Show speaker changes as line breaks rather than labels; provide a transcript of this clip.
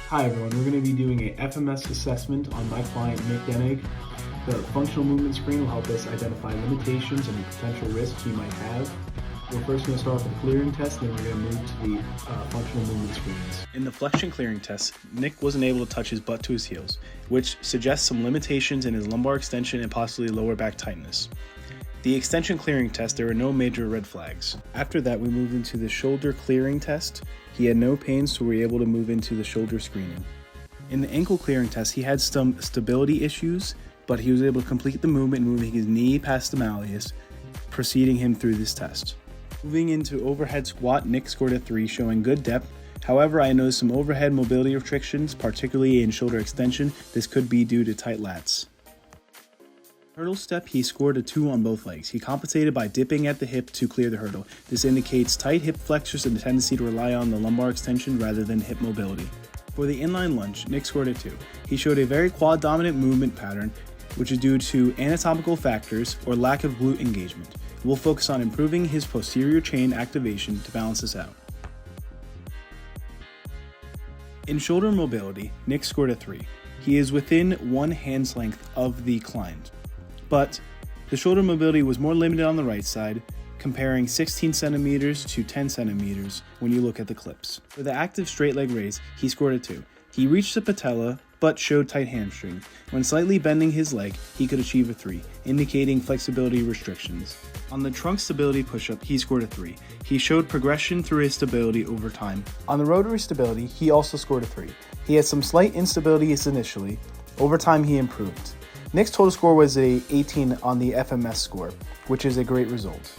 Hi everyone, we're going to be doing a FMS assessment on my client Nick Denig. The functional movement screen will help us identify limitations and potential risks we might have. We're first going to start off with the clearing test, then we're going to move to the functional movement screens.
In the flexion clearing test, Nick wasn't able to touch his butt to his heels, which suggests some limitations in his lumbar extension and possibly lower back tightness. The extension clearing test, there were no major red flags. After that, we moved into the shoulder clearing test. He had no pain, so we were able to move into the shoulder screening. In the ankle clearing test, he had some stability issues, but he was able to complete the movement, moving his knee past the malleus, proceeding him through this test. Moving into overhead squat, Nick scored a 3, showing good depth. However, I noticed some overhead mobility restrictions, particularly in shoulder extension. This could be due to tight lats. Hurdle step, he scored a 2 on both legs. He compensated by dipping at the hip to clear the hurdle. This indicates tight hip flexors and the tendency to rely on the lumbar extension rather than hip mobility. For the inline lunge, Nick scored a 2. He showed a very quad dominant movement pattern, which is due to anatomical factors or lack of glute engagement. We'll focus on improving his posterior chain activation to balance this out. In shoulder mobility, Nick scored a 3. He is within one hand's length of the client, but the shoulder mobility was more limited on the right side, comparing 16 centimeters to 10 centimeters when you look at the clips. For the active straight leg raise, he scored a 2. He reached the patella, but showed tight hamstring. When slightly bending his leg, he could achieve a 3, indicating flexibility restrictions. On the trunk stability push-up, he scored a 3. He showed progression through his stability over time. On the rotary stability, he also scored a 3. He had some slight instabilities initially. Over time, he improved. Nick's total score was a 18 on the FMS score, which is a great result.